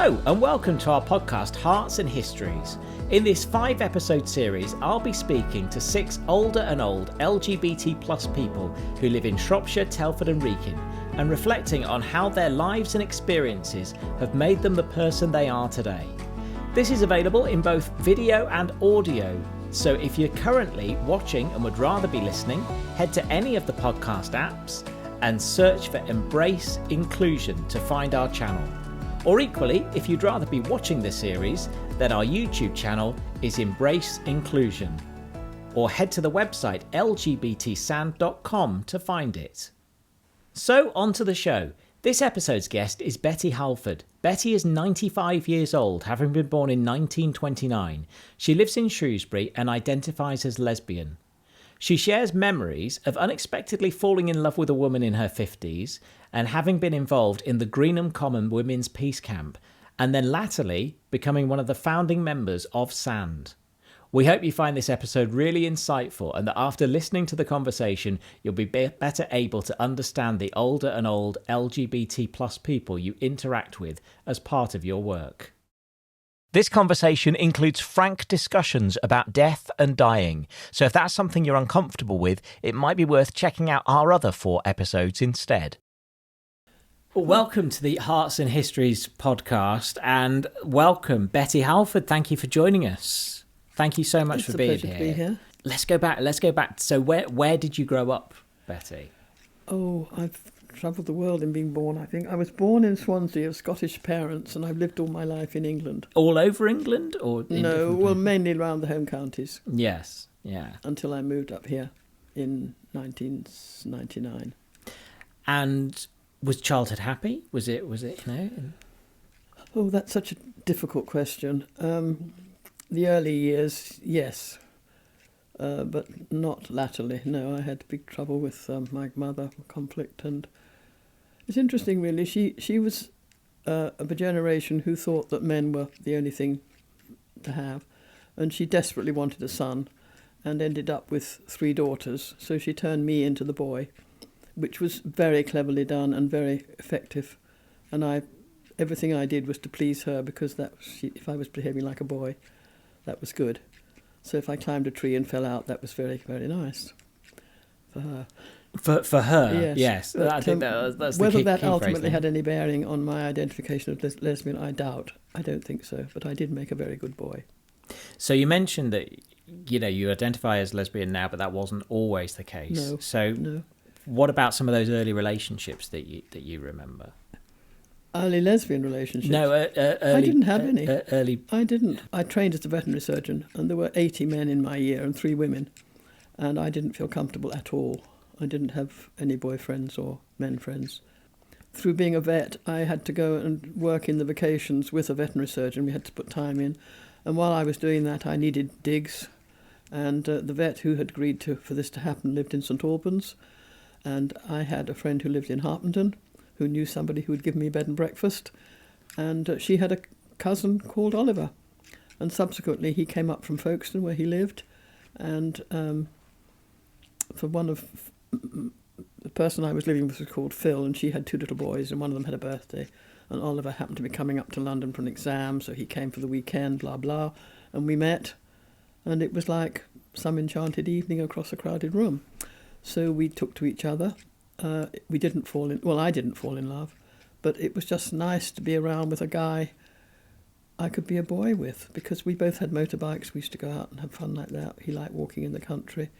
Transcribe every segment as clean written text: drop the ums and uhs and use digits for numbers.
Hello and welcome to our podcast Hearts Histories. In this 5-episode series, I'll be speaking to 6 older and old LGBT plus people who live in Shropshire, Telford and Wrekin, and reflecting on how their lives and experiences have made them the person they are today. This is available in both video and audio, so if you're currently watching and would rather be listening, head to any of the podcast apps and search for Embrace Inclusion to find our channel. Or equally, if you'd rather be watching this series, then our YouTube channel is Embrace Inclusion. Or head to the website lgbtsand.com to find it. So, on to the show. This episode's guest is Betty Halford. Betty is 95 years old, having been born in 1929. She lives in Shrewsbury and identifies as lesbian. She shares memories of unexpectedly falling in love with a woman in her 50s and having been involved in the Greenham Common Women's Peace Camp, and then latterly becoming one of the founding members of SAND. We hope you find this episode really insightful and that after listening to the conversation, you'll be better able to understand the older and old LGBT plus people you interact with as part of your work. This conversation includes frank discussions about death and dying, so if that's something you're uncomfortable with, it might be worth checking out our other 4 episodes instead. Well, welcome to the Hearts and Histories podcast, and welcome Betty Halford. Thank you for joining us. Thank you so much for being here. To be here. Let's go back. So where did you grow up, Betty? Oh, I've travelled the world in being born, I think. I was born in Swansea of Scottish parents, and I've lived all my life in England. All over England? Or No, well, mainly around the home counties. Yes, yeah. Until I moved up here in 1999. And was childhood happy? Was it, Oh, that's such a difficult question. The early years, yes. But not latterly. No, I had big trouble with my mother, conflict, and it's interesting, really. She was of a generation who thought that men were the only thing to have, and she desperately wanted a son, and ended up with 3 daughters. So she turned me into the boy, which was very cleverly done and very effective. And everything I did was to please her, because if I was behaving like a boy, that was good. So if I climbed a tree and fell out, that was very, very nice for her. For her, yes. But, I think that's the whether key that phrase ultimately there. had any bearing on my identification of lesbian, I doubt. I don't think so. But I did make a very good boy. So you mentioned that you identify as lesbian now, but that wasn't always the case. No. So what about some of those early relationships that you remember? Early lesbian relationships? No, early, I didn't have any. Early. I didn't. I trained as a veterinary surgeon, and there were 80 men in my year and 3 women, and I didn't feel comfortable at all. I didn't have any boyfriends or men friends. Through being a vet, I had to go and work in the vacations with a veterinary surgeon. We had to put time in, and while I was doing that, I needed digs, and the vet who had agreed for this to happen lived in St Albans, and I had a friend who lived in Harpenden, who knew somebody who would give me bed and breakfast, and she had a cousin called Oliver, and subsequently he came up from Folkestone where he lived, and for the person I was living with was called Phil, and she had 2 little boys, and one of them had a birthday, and Oliver happened to be coming up to London for an exam, so he came for the weekend, blah blah, and we met, and it was like some enchanted evening across a crowded room. So we took to each other. We didn't fall in... Well, I didn't fall in love, but it was just nice to be around with a guy I could be a boy with, because we both had motorbikes. We used to go out and have fun like that. He liked walking in the country.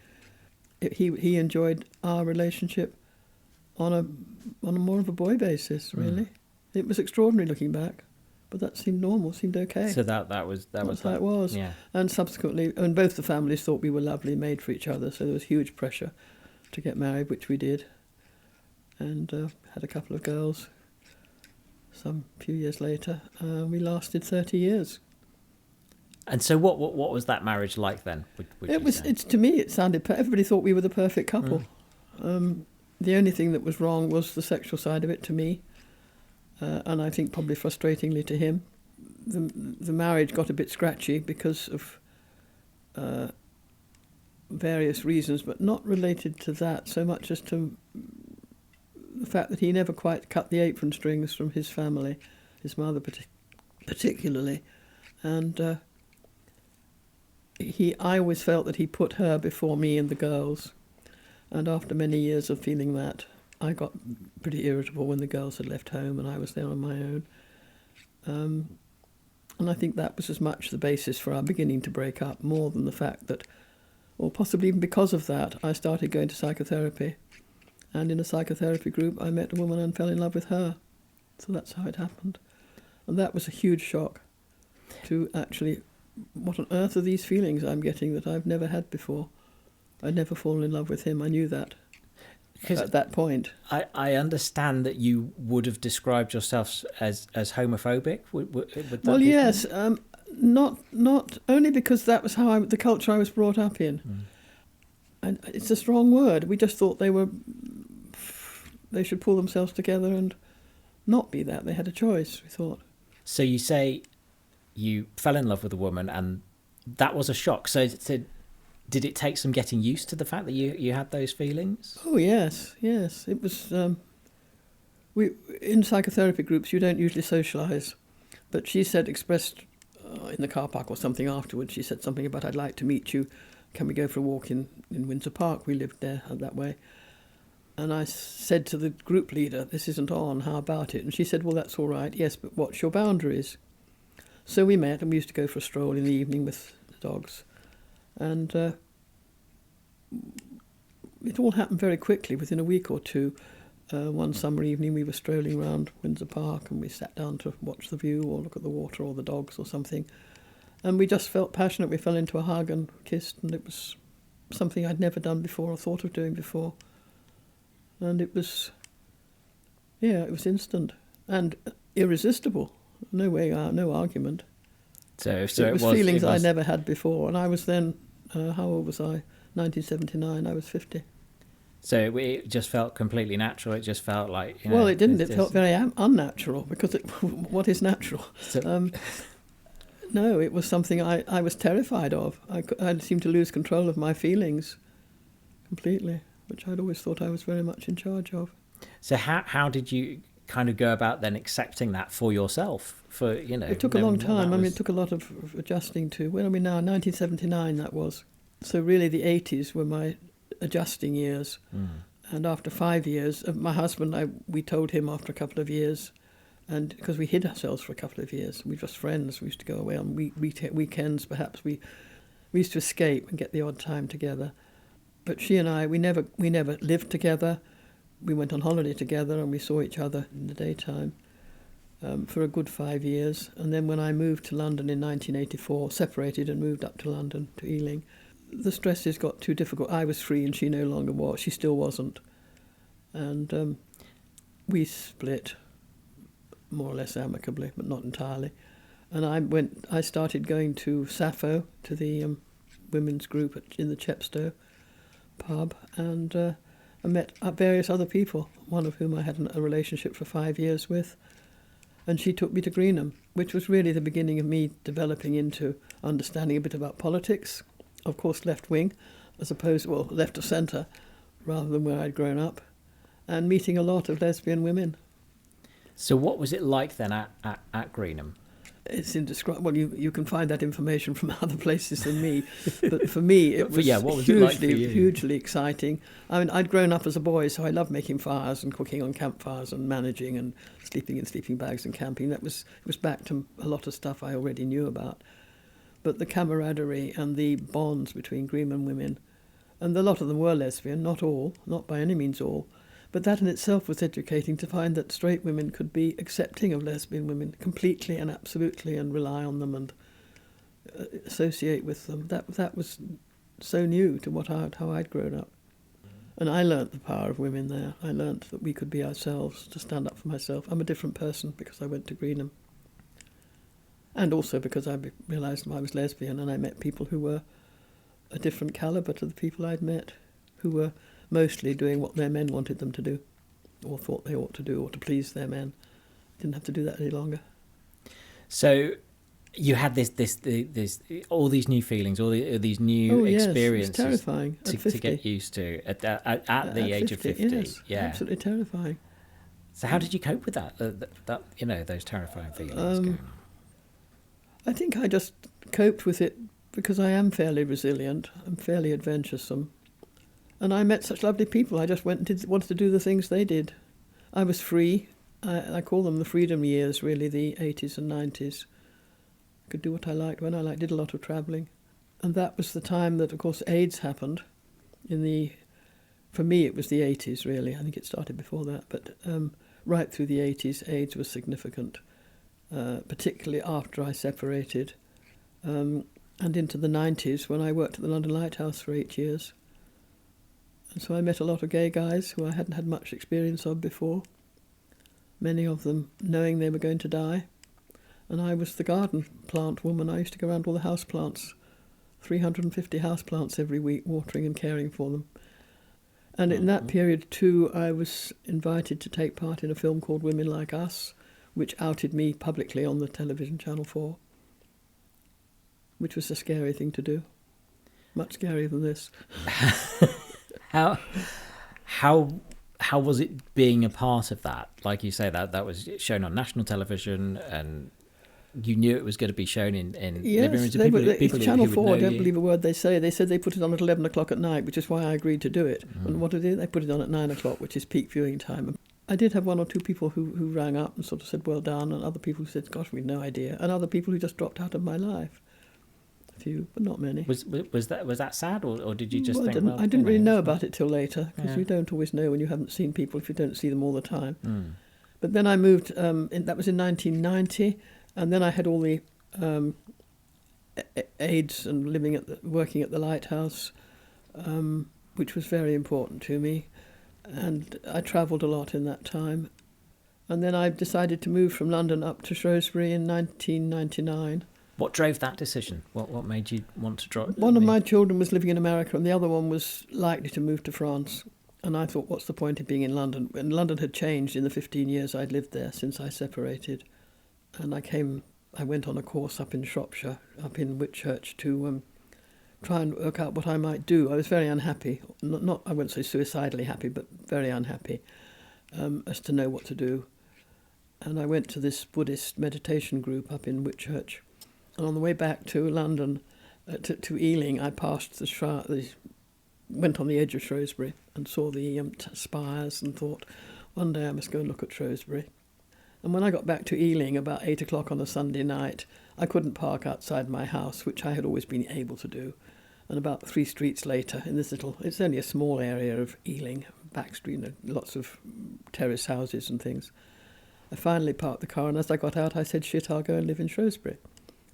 He enjoyed our relationship on a more of a boy basis, really. It was extraordinary looking back, but that seemed normal, seemed okay. So that was how it was. Yeah. And subsequently, and both the families thought we were lovely, made for each other, so there was huge pressure to get married, which we did. And had a couple of girls. Some few years later, we lasted 30 years. And so, what was that marriage like then? It's to me, it sounded. Everybody thought we were the perfect couple. The only thing that was wrong was the sexual side of it to me, and I think probably frustratingly to him. The marriage got a bit scratchy because of various reasons, but not related to that so much as to the fact that he never quite cut the apron strings from his family, his mother particularly. And I always felt that he put her before me and the girls. And after many years of feeling that, I got pretty irritable when the girls had left home and I was there on my own. And I think that was as much the basis for our beginning to break up, more than the fact that, or possibly even because of that, I started going to psychotherapy. And in a psychotherapy group, I met a woman and fell in love with her. So that's how it happened. And that was a huge shock to actually, what on earth are these feelings I'm getting that I've never had before? I'd never fallen in love with him. I knew that at that point. I understand that you would have described yourself as homophobic. Would that well, be yes, not only because that was how the culture I was brought up in. And it's a strong word. We just thought they should pull themselves together and not be that. They had a choice, we thought. So you say you fell in love with a woman and that was a shock. So did it take some getting used to the fact that you had those feelings? Oh, yes. It was... in psychotherapy groups, you don't usually socialise. But she expressed in the car park or something afterwards, she said something about, I'd like to meet you. Can we go for a walk in Windsor Park? We lived there that way. And I said to the group leader, this isn't on, how about it? And she said, well, that's all right, yes, but what's your boundaries? So we met and we used to go for a stroll in the evening with the dogs. And it all happened very quickly, within a week or two. One summer evening we were strolling around Windsor Park and we sat down to watch the view or look at the water or the dogs or something. And we just felt passionate. We fell into a hug and kissed, and it was something I'd never done before or thought of doing before. And it was instant and irresistible. No way, no argument. So it was feelings I never had before. And I was then, how old was I? 1979, I was 50. So it just felt completely natural. It just felt like... well, it didn't. It felt very unnatural, because what is natural? So, no, it was something I was terrified of. I seemed to lose control of my feelings completely, which I'd always thought I was very much in charge of. So how did you kind of go about then accepting that for yourself? It took a long time. It took a lot of adjusting to. Where are we now? 1979, that was. So really the 80s were my adjusting years. And after 5 years, my husband, we told him after a couple of years, and because we hid ourselves for a couple of years, we were just friends. We used to go away on weekends, perhaps. We used to escape and get the odd time together. But she and I, we never lived together. We went on holiday together and we saw each other in the daytime for a good 5 years. And then when I moved to London in 1984, separated and moved up to London, to Ealing, the stresses got too difficult. I was free and she no longer was. She still wasn't. And we split more or less amicably, but not entirely. And I started going to Sappho, to the women's group in the Chepstow pub, and I met various other people, one of whom I had a relationship for 5 years with. And she took me to Greenham, which was really the beginning of me developing into understanding a bit about politics. Of course, left-wing, left of centre, rather than where I'd grown up, and meeting a lot of lesbian women. So what was it like then at Greenham? It's indescribable. Well, you can find that information from other places than me. But for me, it was, hugely exciting. I mean, I'd grown up as a boy, so I loved making fires and cooking on campfires and managing and sleeping in sleeping bags and camping. It was back to a lot of stuff I already knew about. But the camaraderie and the bonds between Greenham women, and a lot of them were lesbian, not all, not by any means all, but that in itself was educating, to find that straight women could be accepting of lesbian women completely and absolutely, and rely on them and associate with them. That was so new to how I'd grown up. And I learnt the power of women there. I learnt that we could be ourselves, to stand up for myself. I'm a different person because I went to Greenham. And also because I realised I was lesbian, and I met people who were a different calibre to the people I'd met, who were mostly doing what their men wanted them to do, or thought they ought to do, or to please their men. Didn't have to do that any longer. So you had this all these new feelings, all these new experiences. It was terrifying to get used to at the age of 50. Yes, yeah, absolutely terrifying. So how did you cope with that? Those terrifying feelings going on? I think I just coped with it because I am fairly resilient. I'm fairly adventuresome. And I met such lovely people. I just wanted to do the things they did. I was free. I call them the freedom years, really, the 80s and 90s. Could do what I liked when I liked. Did a lot of travelling. And that was the time that, of course, AIDS happened. For me, it was the 80s, really. I think it started before that. But right through the 80s, AIDS was significant, particularly after I separated. And into the 90s, when I worked at the London Lighthouse for 8 years. And so I met a lot of gay guys who I hadn't had much experience of before, many of them knowing they were going to die. And I was the garden plant woman. I used to go around all the house plants, 350 house plants every week, watering and caring for them. And in that period, too, I was invited to take part in a film called Women Like Us, which outed me publicly on the television, Channel 4, which was a scary thing to do, much scarier than this. How was it being a part of that? Like you say, that was shown on national television, and you knew it was going to be shown in yes, people Channel who 4, I don't you. believe a word they say. They said they put it on at 11 o'clock at night, which is why I agreed to do it. And what did they put it on at 9 o'clock, which is peak viewing time. I did have one or two people who rang up and sort of said, well done, and other people who said, gosh, we've no idea, and other people who just dropped out of my life. A few, but not many. Was that sad, or did you just think? I didn't really know about it till later, because you don't always know when you haven't seen people if you don't see them all the time. But then I moved, that was in 1990, and then I had all the AIDS and working at the Lighthouse, which was very important to me. And I travelled a lot in that time. And then I decided to move from London up to Shrewsbury in 1999. What drove that decision? What made you want to drive? One of my children was living in America and the other one was likely to move to France. And I thought, what's the point of being in London? And London had changed in the 15 years I'd lived there since I separated. And I went on a course up in Shropshire, up in Whitchurch, to try and work out what I might do. I was very unhappy, not I won't say suicidally happy, but very unhappy as to know what to do. And I went to this Buddhist meditation group up in Whitchurch. And on the way back to London, to Ealing, I passed went on the edge of Shrewsbury and saw the spires and thought, one day I must go and look at Shrewsbury. And when I got back to Ealing about 8 o'clock on a Sunday night, I couldn't park outside my house, which I had always been able to do. And about 3 streets later, in this it's only a small area of Ealing, back street, lots of terrace houses and things. I finally parked the car, and as I got out, I said, shit, I'll go and live in Shrewsbury.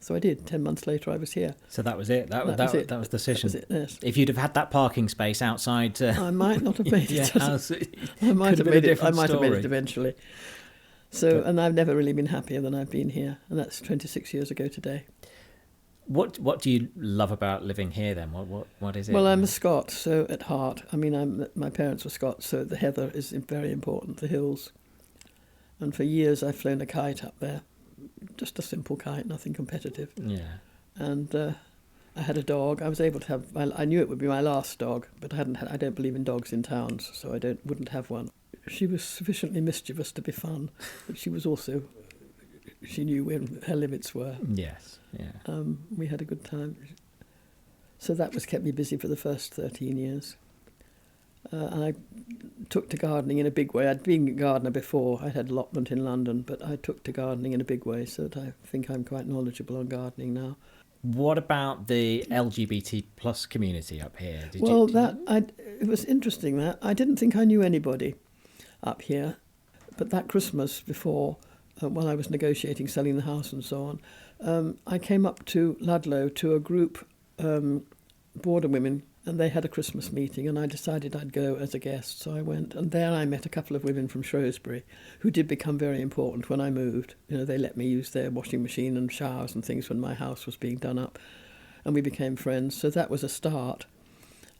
So I did. 10 months later, I was here. So that was it. That was the decision. That was it, yes. If you'd have had that parking space outside, I might not have made it. I might have made it. I might have made it eventually. So, and I've never really been happier than I've been here, and that's 26 years ago today. What do you love about living here then? What is it? Well, I'm a Scot, so at heart. I mean, my parents were Scots, so the heather is very important, the hills. And for years I've flown a kite up there, just a simple kite, nothing competitive. Yeah. And I had a dog. I was able to have. I knew it would be my last dog, but I don't believe in dogs in towns, so I wouldn't have one. She was sufficiently mischievous to be fun, but she was also. She knew where her limits were. Yes. Yeah. We had a good time. So that kept me busy for the first 13 years. And I took to gardening in a big way. I'd been a gardener before. I'd had allotment in London, but I took to gardening in a big way, so that I think I'm quite knowledgeable on gardening now. What about the LGBT plus community up here? It was interesting that. I didn't think I knew anybody up here, but that Christmas before, while I was negotiating selling the house and so on, I came up to Ludlow to a group, border women, and they had a Christmas meeting, and I decided I'd go as a guest, so I went. And there I met a couple of women from Shrewsbury who did become very important when I moved. You know, they let me use their washing machine and showers and things when my house was being done up, and we became friends. So that was a start.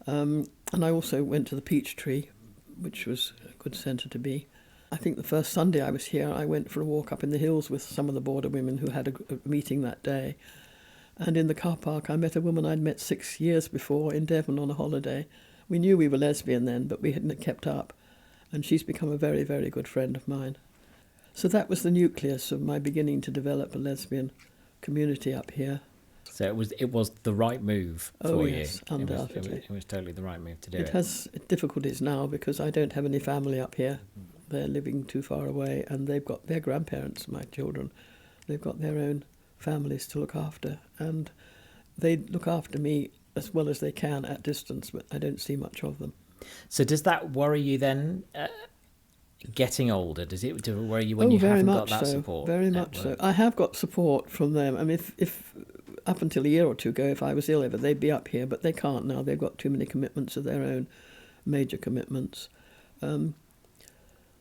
And I also went to the Peach Tree, which was a good centre to be. I think the first Sunday I was here, I went for a walk up in the hills with some of the border women who had a meeting that day. And in the car park, I met a woman I'd met 6 years before in Devon on a holiday. We knew we were lesbian then, but we hadn't kept up. And she's become a very, very good friend of mine. So that was the nucleus of my beginning to develop a lesbian community up here. So it was the right move for you. Yes, undoubtedly. It was totally the right move to do It has difficulties now because I don't have any family up here. They're living too far away, and they've got their grandparents, my children. They've got their own families to look after, and they look after me as well as they can at distance, but I don't see much of them. So does that worry you then, getting older? Does it worry you when you haven't got that support? Very much so. I have got support from them. I mean, if up until a year or two ago, if I was ill ever, they'd be up here, but they can't now. They've got too many commitments of their own, major commitments.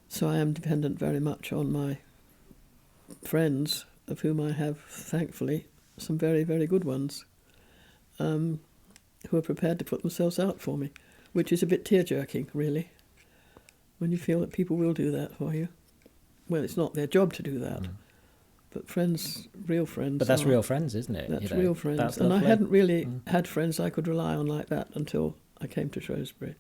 So I am dependent very much on my friends, of whom I have, thankfully, some very, very good ones, who are prepared to put themselves out for me, which is a bit tear-jerking, really, when you feel that people will do that for you. Well, it's not their job to do that. But friends, real friends. But that's real friends, isn't it? That's real friends. That's and lovely. I hadn't really had friends I could rely on like that until I came to Shrewsbury.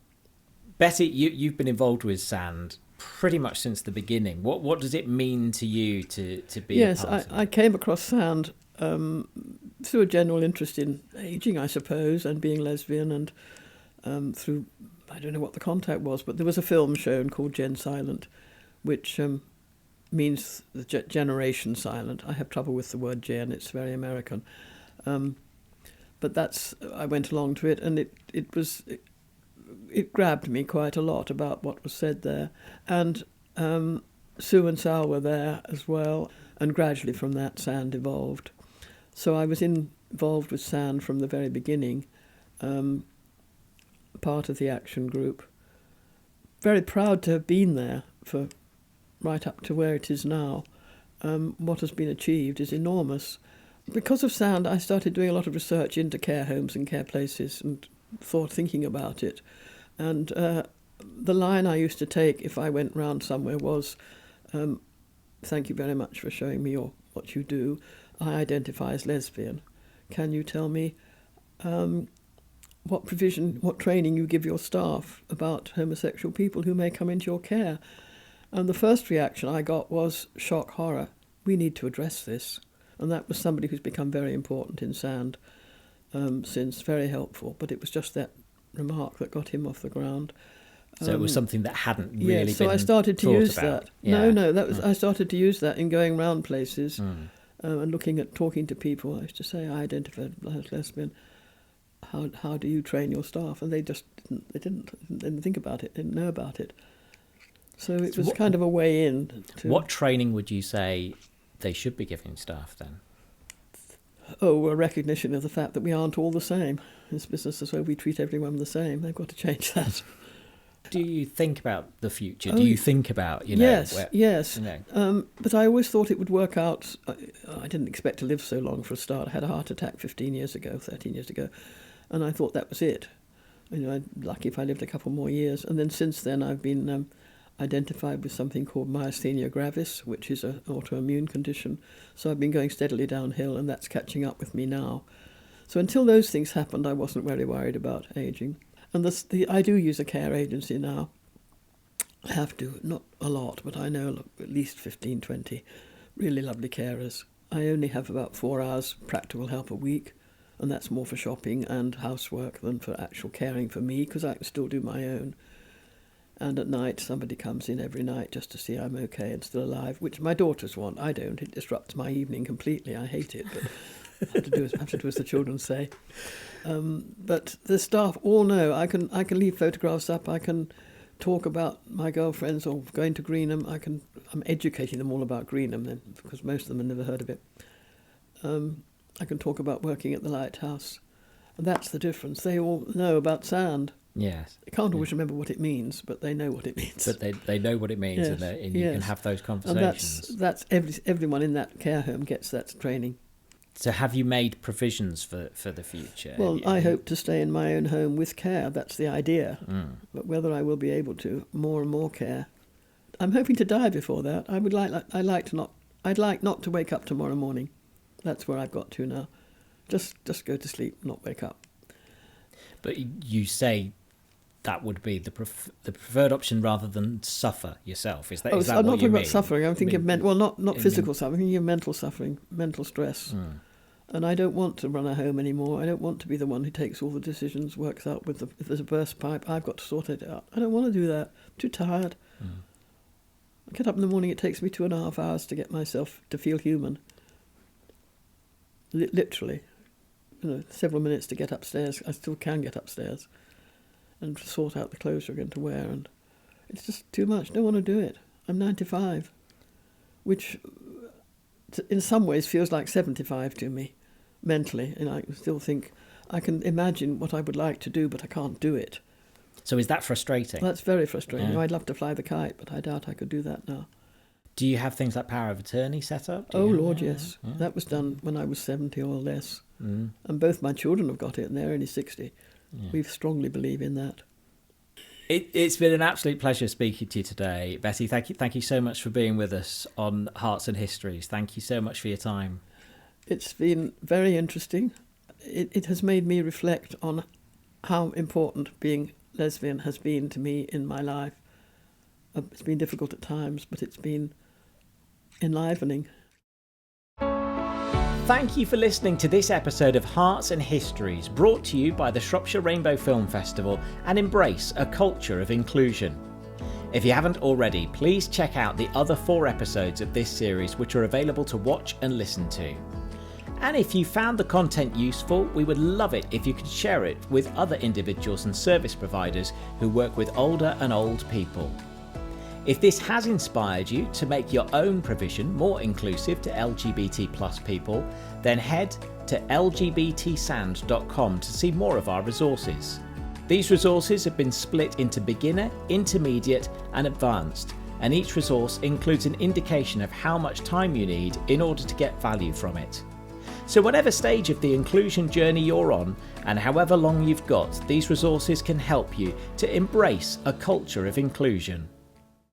Betty, you've been involved with Sand pretty much since the beginning. What does it mean to you to be a part of it? Yes, I came across Sand through a general interest in ageing, I suppose, and being lesbian, and through, I don't know what the contact was, but there was a film shown called Gen Silent, which means the generation silent. I have trouble with the word gen, it's very American. But I went along to it, and it grabbed me quite a lot about what was said there. And Sue and Sal were there as well, and gradually from that Sand evolved. So I was involved with Sand from the very beginning, part of the action group. Very proud to have been there for right up to where it is now. What has been achieved is enormous. Because of Sand, I started doing a lot of research into care homes and care places and thinking about it. And the line I used to take if I went round somewhere was, thank you very much for showing me what you do. I identify as lesbian. Can you tell me what training you give your staff about homosexual people who may come into your care? And the first reaction I got was shock, horror. We need to address this. And that was somebody who's become very important in Sand since, very helpful. But it was just that remark that got him off the ground. So it was something that hadn't really been so I started to use about. that. Yeah. No, that was I started to use that in going round places and talking to people. I used to say, I identify as lesbian. How do you train your staff? And they didn't think about it, didn't know about it. So it was kind of a way in. What training would you say they should be giving staff then? A recognition of the fact that we aren't all the same. This business is where we treat everyone the same. They've got to change that. Do you think about the future? Do you think about, Yes. You know? But I always thought it would work out. I didn't expect to live so long for a start. I had a heart attack 13 years ago, and I thought that was it. I'm lucky if I lived a couple more years. And then since then I've been identified with something called myasthenia gravis, which is an autoimmune condition. So I've been going steadily downhill, and that's catching up with me now. So until those things happened, I wasn't very worried about ageing. And I do use a care agency now. I have to, not a lot, but I know at least 15, 20 really lovely carers. I only have about 4 hours practical help a week, and that's more for shopping and housework than for actual caring for me, because I can still do my own. And at night, somebody comes in every night just to see I'm okay and still alive, which my daughters want. I don't. It disrupts my evening completely. I hate it, but I have to do as the children say. But the staff all know. I can leave photographs up. I can talk about my girlfriends or going to Greenham. I'm educating them all about Greenham then, because most of them have never heard of it. I can talk about working at the lighthouse. And that's the difference. They all know about Sand. Yes. They can't always remember what it means, but they know what it means. But they know what it means, yes. and you can have those conversations. And that's everyone in that care home gets that training. So have you made provisions for the future? Well, I hope to stay in my own home with care. That's the idea. But whether I will be able to, more and more care. I'm hoping to die before that. I'd like not to wake up tomorrow morning. That's where I've got to now. Just go to sleep, not wake up. But you say that would be the preferred option rather than suffer yourself. Is that I'm what not you talking mean? about suffering. I'm thinking of not physical suffering. I'm thinking of mental suffering, mental stress. And I don't want to run a home anymore. I don't want to be the one who takes all the decisions, works out if there's a burst pipe, I've got to sort it out. I don't want to do that. I'm too tired. I get up in the morning, it takes me 2.5 hours to get myself to feel human. Literally. Several minutes to get upstairs. I still can get upstairs. And to sort out the clothes you're going to wear. And it's just too much. Don't want to do it. I'm 95, which in some ways feels like 75 to me, mentally. And I still think I can imagine what I would like to do, but I can't do it. So is that frustrating? That's very frustrating. Yeah. I'd love to fly the kite, but I doubt I could do that now. Do you have things like power of attorney set up? Oh, Lord, yes. Yeah. That was done when I was 70 or less. And both my children have got it, and they're only 60. Yeah. We strongly believe in that. It's been an absolute pleasure speaking to you today, Betty. Thank you so much for being with us on Hearts and Histories. Thank you so much for your time. It's been very interesting. It has made me reflect on how important being lesbian has been to me in my life. It's been difficult at times, but it's been enlivening. Thank you for listening to this episode of Hearts and Histories, brought to you by the Shropshire Rainbow Film Festival and Embrace a Culture of Inclusion. If you haven't already, please check out the other 4 episodes of this series, which are available to watch and listen to. And if you found the content useful, we would love it if you could share it with other individuals and service providers who work with older and old people. If this has inspired you to make your own provision more inclusive to LGBT plus people, then head to lgbtsand.com to see more of our resources. These resources have been split into beginner, intermediate and advanced, and each resource includes an indication of how much time you need in order to get value from it. So whatever stage of the inclusion journey you're on, and however long you've got, these resources can help you to embrace a culture of inclusion.